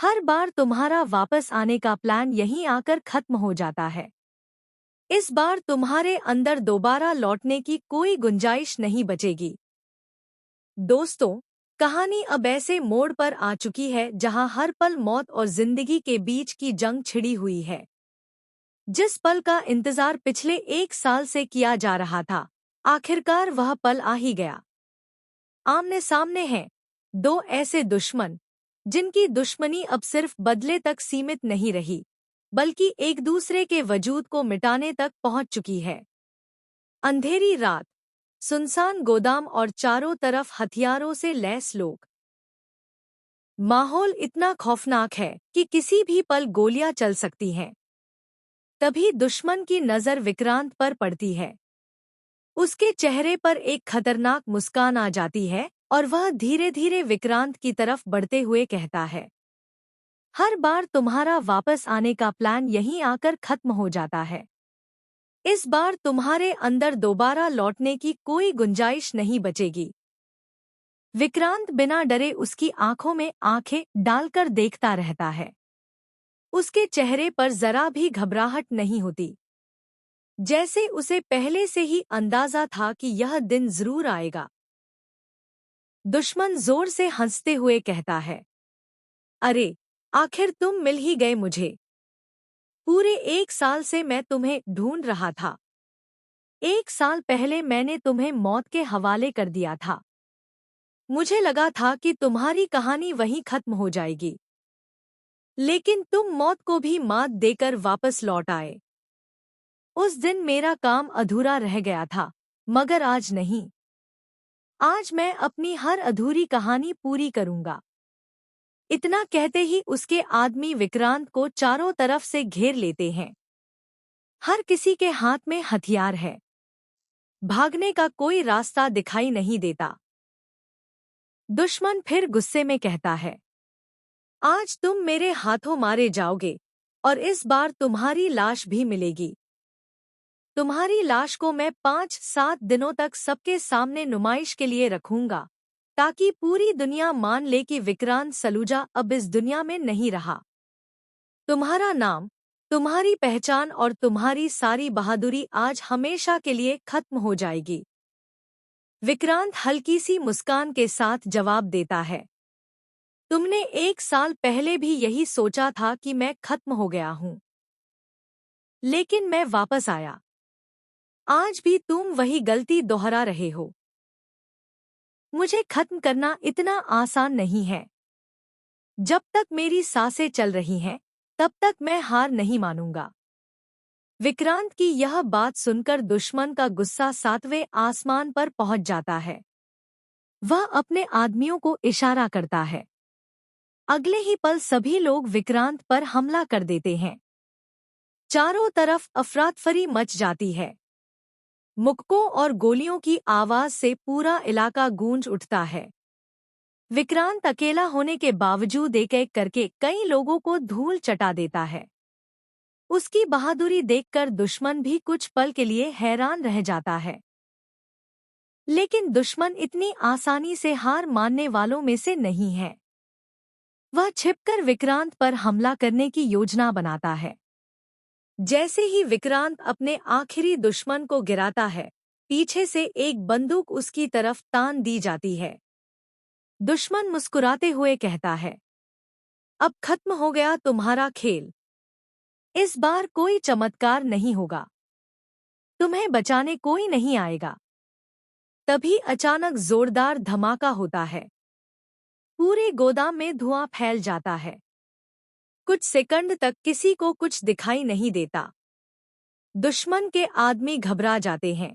हर बार तुम्हारा वापस आने का प्लान यहीं आकर खत्म हो जाता है। इस बार तुम्हारे अंदर दोबारा लौटने की कोई गुंजाइश नहीं बचेगी। दोस्तों, कहानी अब ऐसे मोड़ पर आ चुकी है जहां हर पल मौत और जिंदगी के बीच की जंग छिड़ी हुई है। जिस पल का इंतजार पिछले 1 साल से किया जा रहा था, आखिरकार वह पल आ ही गया। आमने सामने हैं दो ऐसे दुश्मन जिनकी दुश्मनी अब सिर्फ बदले तक सीमित नहीं रही, बल्कि एक दूसरे के वजूद को मिटाने तक पहुंच चुकी है। अंधेरी रात, सुनसान गोदाम और चारों तरफ हथियारों से लैस लोग। माहौल इतना खौफनाक है कि किसी भी पल गोलियां चल सकती हैं। तभी दुश्मन की नजर विक्रांत पर पड़ती है। उसके चेहरे पर एक खतरनाक मुस्कान आ जाती है और वह धीरे धीरे विक्रांत की तरफ बढ़ते हुए कहता है, हर बार तुम्हारा वापस आने का प्लान यहीं आकर खत्म हो जाता है। इस बार तुम्हारे अंदर दोबारा लौटने की कोई गुंजाइश नहीं बचेगी। विक्रांत बिना डरे उसकी आंखों में आंखें डालकर देखता रहता है। उसके चेहरे पर जरा भी घबराहट नहीं होती, जैसे उसे पहले से ही अंदाजा था कि यह दिन जरूर आएगा। दुश्मन जोर से हंसते हुए कहता है, अरे, आखिर तुम मिल ही गए मुझे। पूरे 1 साल से मैं तुम्हें ढूंढ रहा था। 1 साल पहले मैंने तुम्हें मौत के हवाले कर दिया था। मुझे लगा था कि तुम्हारी कहानी वहीं खत्म हो जाएगी, लेकिन तुम मौत को भी मात देकर वापस लौट आए। उस दिन मेरा काम अधूरा रह गया था, मगर आज नहीं। आज मैं अपनी हर अधूरी कहानी पूरी करूंगा। इतना कहते ही उसके आदमी विक्रांत को चारों तरफ से घेर लेते हैं। हर किसी के हाथ में हथियार है। भागने का कोई रास्ता दिखाई नहीं देता। दुश्मन फिर गुस्से में कहता है, आज तुम मेरे हाथों मारे जाओगे और इस बार तुम्हारी लाश भी मिलेगी। तुम्हारी लाश को मैं 5-7 दिनों तक सबके सामने नुमाइश के लिए रखूंगा, ताकि पूरी दुनिया मान ले कि विक्रांत सलूजा अब इस दुनिया में नहीं रहा। तुम्हारा नाम, तुम्हारी पहचान और तुम्हारी सारी बहादुरी आज हमेशा के लिए खत्म हो जाएगी। विक्रांत हल्की सी मुस्कान के साथ जवाब देता है, तुमने 1 साल पहले भी यही सोचा था कि मैं खत्म हो गया हूं, लेकिन मैं वापस आया। आज भी तुम वही गलती दोहरा रहे हो। मुझे खत्म करना इतना आसान नहीं है। जब तक मेरी सांसें चल रही हैं, तब तक मैं हार नहीं मानूंगा। विक्रांत की यह बात सुनकर दुश्मन का गुस्सा 7वें आसमान पर पहुंच जाता है। वह अपने आदमियों को इशारा करता है। अगले ही पल सभी लोग विक्रांत पर हमला कर देते हैं। चारों तरफ अफरातफरी मच जाती है। मुक्कों और गोलियों की आवाज से पूरा इलाका गूंज उठता है। विक्रांत अकेला होने के बावजूद एक एक करके कई लोगों को धूल चटा देता है। उसकी बहादुरी देखकर दुश्मन भी कुछ पल के लिए हैरान रह जाता है। लेकिन दुश्मन इतनी आसानी से हार मानने वालों में से नहीं है। वह छिपकर विक्रांत पर हमला करने की योजना बनाता है। जैसे ही विक्रांत अपने आखिरी दुश्मन को गिराता है, पीछे से एक बंदूक उसकी तरफ तान दी जाती है। दुश्मन मुस्कुराते हुए कहता है, अब खत्म हो गया तुम्हारा खेल। इस बार कोई चमत्कार नहीं होगा। तुम्हें बचाने कोई नहीं आएगा। तभी अचानक जोरदार धमाका होता है। पूरे गोदाम में धुआं फैल जाता है। कुछ सेकंड तक किसी को कुछ दिखाई नहीं देता। दुश्मन के आदमी घबरा जाते हैं।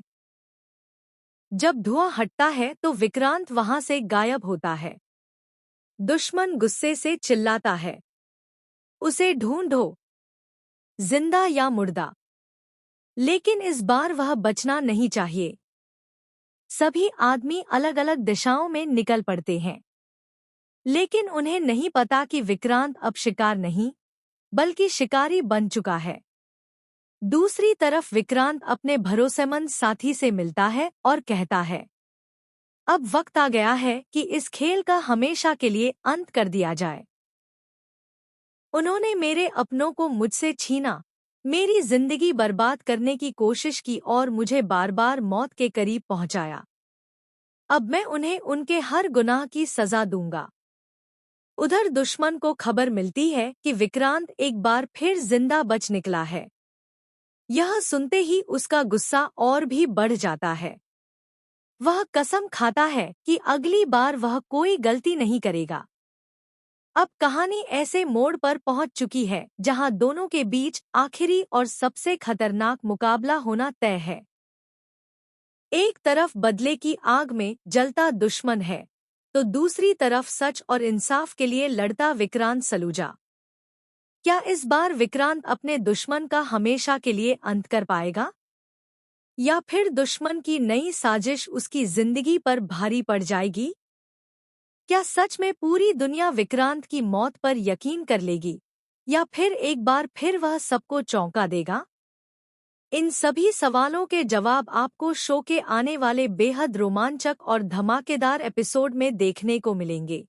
जब धुआं हटता है तो विक्रांत वहां से गायब होता है। दुश्मन गुस्से से चिल्लाता है, उसे ढूंढो, जिंदा या मुर्दा। लेकिन इस बार वह बचना नहीं चाहिए। सभी आदमी अलग अलग दिशाओं में निकल पड़ते हैं। लेकिन उन्हें नहीं पता कि विक्रांत अब शिकार नहीं, बल्कि शिकारी बन चुका है। दूसरी तरफ विक्रांत अपने भरोसेमंद साथी से मिलता है और कहता है, अब वक्त आ गया है कि इस खेल का हमेशा के लिए अंत कर दिया जाए। उन्होंने मेरे अपनों को मुझसे छीना, मेरी जिंदगी बर्बाद करने की कोशिश की और मुझे बार बार मौत के करीब पहुंचाया। अब मैं उन्हें उनके हर गुनाह की सजा दूंगा। उधर दुश्मन को खबर मिलती है कि विक्रांत एक बार फिर जिंदा बच निकला है। यह सुनते ही उसका गुस्सा और भी बढ़ जाता है। वह कसम खाता है कि अगली बार वह कोई गलती नहीं करेगा। अब कहानी ऐसे मोड़ पर पहुंच चुकी है जहां दोनों के बीच आखिरी और सबसे खतरनाक मुकाबला होना तय है। एक तरफ बदले की आग में जलता दुश्मन है, तो दूसरी तरफ सच और इंसाफ के लिए लड़ता विक्रांत सलूजा। क्या इस बार विक्रांत अपने दुश्मन का हमेशा के लिए अंत कर पाएगा? या फिर दुश्मन की नई साजिश उसकी जिंदगी पर भारी पड़ जाएगी? क्या सच में पूरी दुनिया विक्रांत की मौत पर यकीन कर लेगी? या फिर एक बार फिर वह सबको चौंका देगा? इन सभी सवालों के जवाब आपको शो के आने वाले बेहद रोमांचक और धमाकेदार एपिसोड में देखने को मिलेंगे।